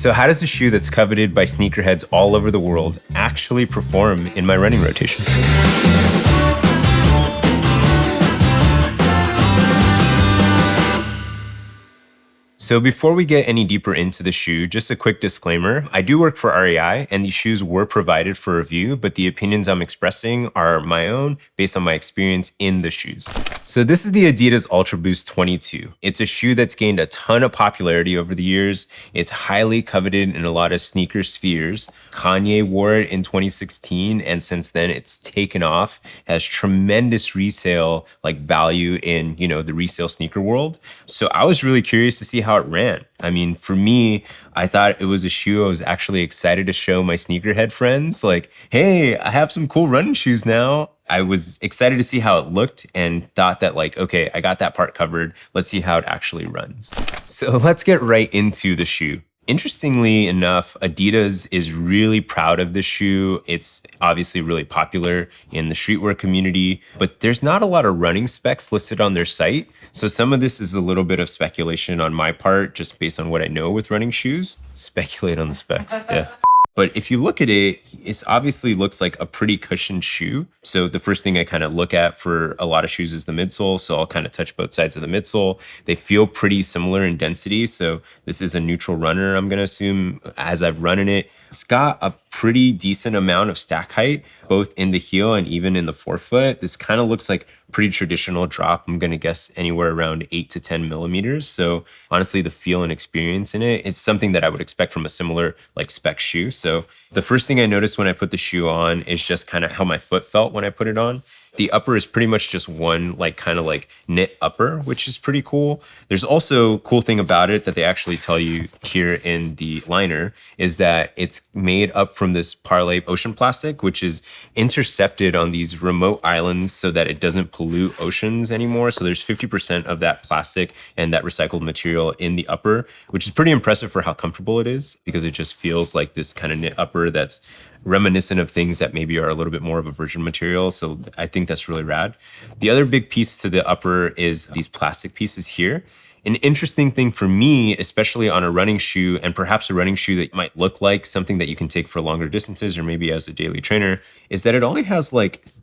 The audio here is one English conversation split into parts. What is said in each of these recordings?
So how does a shoe that's coveted by sneakerheads all over the world actually perform in my running rotation? So before we get any deeper into the shoe, just a quick disclaimer. I do work for REI and these shoes were provided for review, but the opinions I'm expressing are my own based on my experience in the shoes. So this is the Adidas Ultraboost 22. It's a shoe that's gained a ton of popularity over the years. It's highly coveted in a lot of sneaker spheres. Kanye wore it in 2016 and since then it's taken off, has tremendous resale value in, the resale sneaker world. So I was really curious to see how it ran. I mean, for me, I thought it was a shoe I was actually excited to show my sneakerhead friends. Like, hey, I have some cool running shoes now. I was excited to see how it looked and thought that okay, I got that part covered. Let's see how it actually runs. So let's get right into the shoe. Interestingly enough, Adidas is really proud of this shoe. It's obviously really popular in the streetwear community, but there's not a lot of running specs listed on their site. So some of this is a little bit of speculation on my part, just based on what I know with running shoes. Speculate on the specs, yeah. But if you look at it, it obviously looks like a pretty cushioned shoe. So the first thing I kind of look at for a lot of shoes is the midsole. So I'll kind of touch both sides of the midsole. They feel pretty similar in density. So this is a neutral runner, I'm going to assume, as I've run in it. It's got a pretty decent amount of stack height, both in the heel and even in the forefoot. This kind of looks like pretty traditional drop. I'm going to guess anywhere around 8 to 10 millimeters. So honestly, the feel and experience in it is something that I would expect from a similar spec shoe. So the first thing I noticed when I put the shoe on is just kind of how my foot felt when I put it on. The upper is pretty much just one knit upper, which is pretty cool. There's also a cool thing about it that they actually tell you here in the liner is that it's made up from this Parlay ocean plastic, which is intercepted on these remote islands so that it doesn't pollute oceans anymore. So there's 50% of that plastic and that recycled material in the upper, which is pretty impressive for how comfortable it is because it just feels like this kind of knit upper that's reminiscent of things that maybe are a little bit more of a virgin material. So I think that's really rad. The other big piece to the upper is these plastic pieces here. An interesting thing for me, especially on a running shoe and perhaps a running shoe that might look like something that you can take for longer distances or maybe as a daily trainer, is that it only has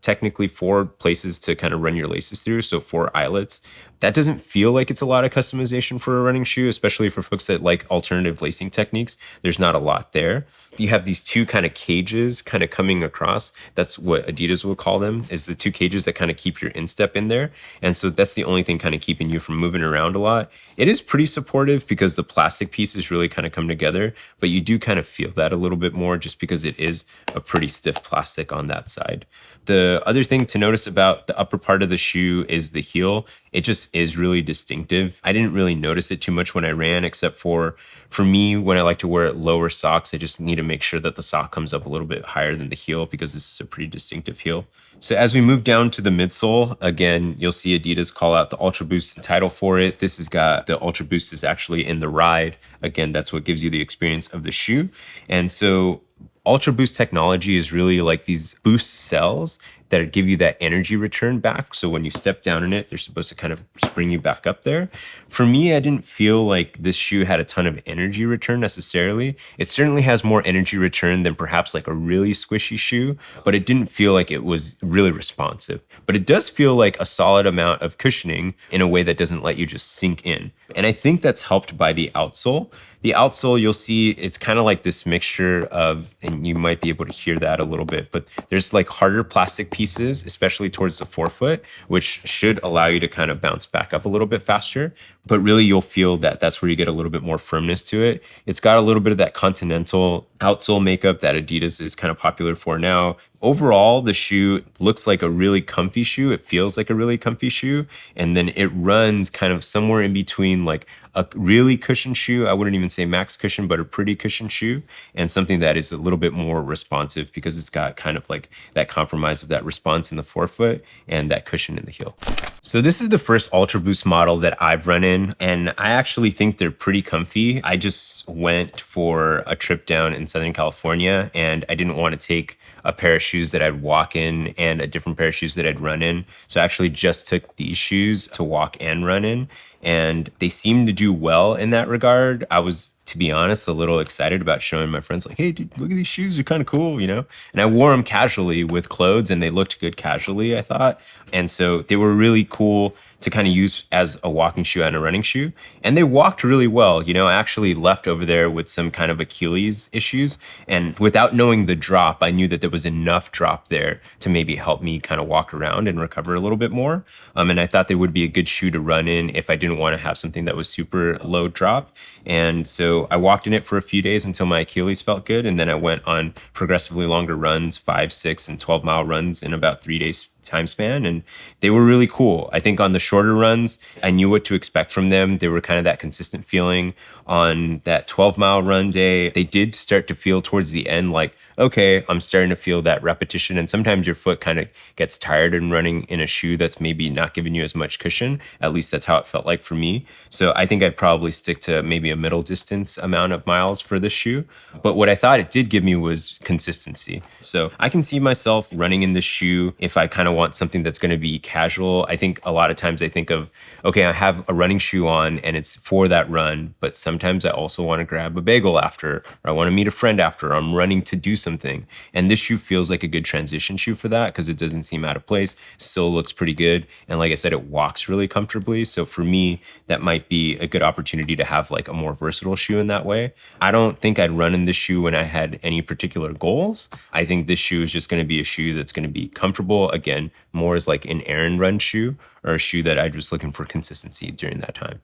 technically 4 places to kind of run your laces through. So 4 eyelets. That doesn't feel like it's a lot of customization for a running shoe, especially for folks that like alternative lacing techniques. There's not a lot there. You have these 2 kind of cages kind of coming across. That's what Adidas would call them, is the 2 cages that kind of keep your instep in there. And so that's the only thing kind of keeping you from moving around a lot. It is pretty supportive because the plastic pieces really kind of come together, but you do kind of feel that a little bit more just because it is a pretty stiff plastic on that side. The other thing to notice about the upper part of the shoe is the heel. It just is really distinctive. I didn't really notice it too much when I ran, except for me, when I like to wear lower socks, I just need to make sure that the sock comes up a little bit higher than the heel because this is a pretty distinctive heel. So as we move down to the midsole, again, you'll see Adidas call out the Ultraboost title for it. This has got the Ultraboost is actually in the ride. Again, that's what gives you the experience of the shoe. And so Ultraboost technology is really like these boost cells that give you that energy return back. So when you step down in it, they're supposed to kind of spring you back up there. For me, I didn't feel like this shoe had a ton of energy return necessarily. It certainly has more energy return than perhaps like a really squishy shoe, but it didn't feel like it was really responsive. But it does feel like a solid amount of cushioning in a way that doesn't let you just sink in. And I think that's helped by the outsole. The outsole, you'll see it's kind of like this mixture of, and you might be able to hear that a little bit, but there's harder plastic pieces, especially towards the forefoot, which should allow you to kind of bounce back up a little bit faster. But really, you'll feel that that's where you get a little bit more firmness to it. It's got a little bit of that continental outsole makeup that Adidas is kind of popular for now. Overall, the shoe looks like a really comfy shoe. It feels like a really comfy shoe. And then it runs kind of somewhere in between a really cushioned shoe. I wouldn't even say max cushion, but a pretty cushioned shoe, and something that is a little bit more responsive because it's got kind of that compromise of that response in the forefoot and that cushion in the heel. So this is the first Ultraboost model that I've run in, and I actually think they're pretty comfy. I just went for a trip down in Southern California, and I didn't want to take a pair of shoes that I'd walk in and a different pair of shoes that I'd run in. So I actually just took these shoes to walk and run in, and they seem to do well in that regard. I was to be honest, a little excited about showing my friends like, hey, dude, look at these shoes. They're kind of cool, you know? And I wore them casually with clothes and they looked good casually, I thought. And so they were really cool to kind of use as a walking shoe and a running shoe. And they walked really well. You know, I actually left over there with some kind of Achilles issues. And without knowing the drop, I knew that there was enough drop there to maybe help me kind of walk around and recover a little bit more. And I thought they would be a good shoe to run in if I didn't want to have something that was super low drop. And so I walked in it for a few days until my Achilles felt good. And then I went on progressively longer runs, 5, 6, and 12-mile runs in about 3 days time span, and they were really cool. I think on the shorter runs, I knew what to expect from them. They were kind of that consistent feeling. On that 12-mile run day, they did start to feel towards the end like, okay, I'm starting to feel that repetition. And sometimes your foot kind of gets tired in running in a shoe that's maybe not giving you as much cushion. At least that's how it felt like for me. So I think I'd probably stick to maybe a middle distance amount of miles for this shoe. But what I thought it did give me was consistency. So I can see myself running in this shoe if I kind of want something that's going to be casual. I think a lot of times I think of, okay, I have a running shoe on and it's for that run, but sometimes I also want to grab a bagel after, or I want to meet a friend after, or I'm running to do something. And this shoe feels like a good transition shoe for that because it doesn't seem out of place, still looks pretty good. And like I said, it walks really comfortably. So for me, that might be a good opportunity to have like a more versatile shoe in that way. I don't think I'd run in this shoe when I had any particular goals. I think this shoe is just going to be a shoe that's going to be comfortable. Again, more as like an errand run shoe or a shoe that I'm just looking for consistency during that time.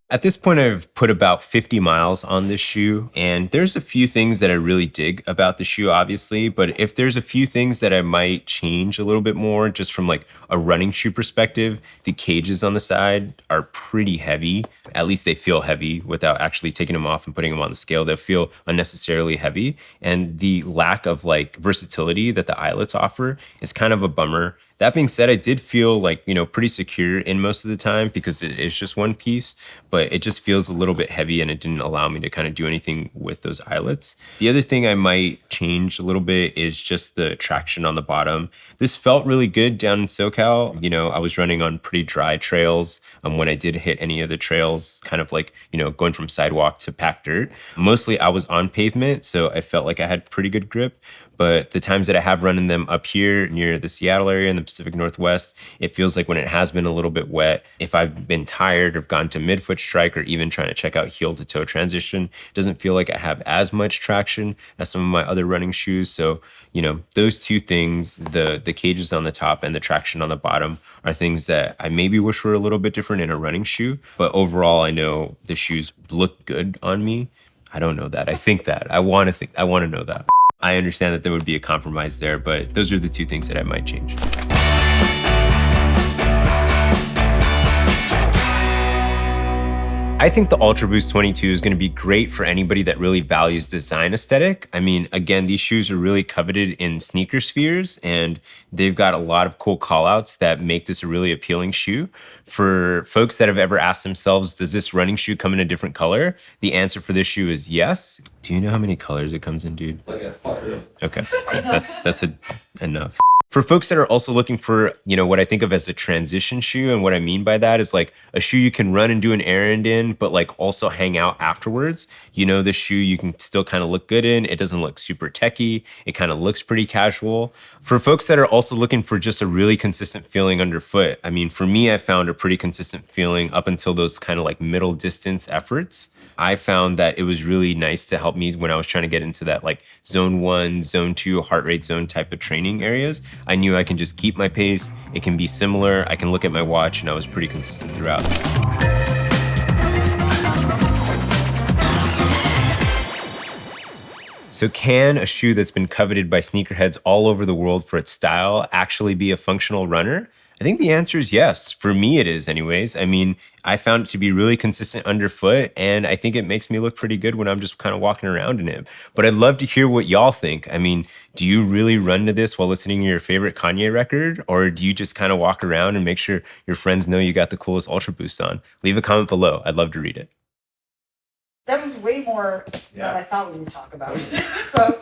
At this point, I've put about 50 miles on this shoe, and there's a few things that I really dig about the shoe, obviously, but if there's a few things that I might change a little bit more, just from like a running shoe perspective, the cages on the side are pretty heavy. At least they feel heavy without actually taking them off and putting them on the scale. They feel unnecessarily heavy, and the lack of like versatility that the eyelets offer is kind of a bummer. That being said, I did feel like, you know, pretty secure in most of the time because it is just one piece, but it just feels a little bit heavy and it didn't allow me to kind of do anything with those eyelets. The other thing I might change a little bit is just the traction on the bottom. This felt really good down in SoCal. You know, I was running on pretty dry trails when I did hit any of the trails, kind of like, you know, going from sidewalk to packed dirt. Mostly I was on pavement, so I felt like I had pretty good grip. But the times that I have run in them up here near the Seattle area in the Pacific Northwest, it feels like when it has been a little bit wet, if I've been tired of gone to midfoot strike or even trying to check out heel to toe transition, it doesn't feel like I have as much traction as some of my other running shoes. So, you know, those two things, the cages on the top and the traction on the bottom, are things that I maybe wish were a little bit different in a running shoe. But overall, I know the shoes look good on me. I don't know that. I think that. I want to know that. I understand that there would be a compromise there, but those are the two things that I might change. I think the Ultraboost 22 is going to be great for anybody that really values design aesthetic. I mean, again, these shoes are really coveted in sneaker spheres, and they've got a lot of cool callouts that make this a really appealing shoe. For folks that have ever asked themselves, does this running shoe come in a different color? The answer for this shoe is yes. Do you know how many colors it comes in, dude? Okay, cool. That's enough. For folks that are also looking for, you know, what I think of as a transition shoe, and what I mean by that is like a shoe you can run and do an errand in, but like also hang out afterwards. You know, this shoe you can still kind of look good in. It doesn't look super techy. It kind of looks pretty casual. For folks that are also looking for just a really consistent feeling underfoot, I mean, for me, I found a pretty consistent feeling up until those kind of like middle distance efforts. I found that it was really nice to help me when I was trying to get into that like zone 1, zone 2 heart rate zone type of training areas. I knew I can just keep my pace. It can be similar. I can look at my watch, and I was pretty consistent throughout. So can a shoe that's been coveted by sneakerheads all over the world for its style actually be a functional runner? I think the answer is yes. For me, it is anyways. I mean, I found it to be really consistent underfoot, and I think it makes me look pretty good when I'm just kind of walking around in it. But I'd love to hear what y'all think. I mean, do you really run to this while listening to your favorite Kanye record? Or do you just kind of walk around and make sure your friends know you got the coolest Ultraboost on? Leave a comment below. I'd love to read it. That was way more than I thought we would talk about. So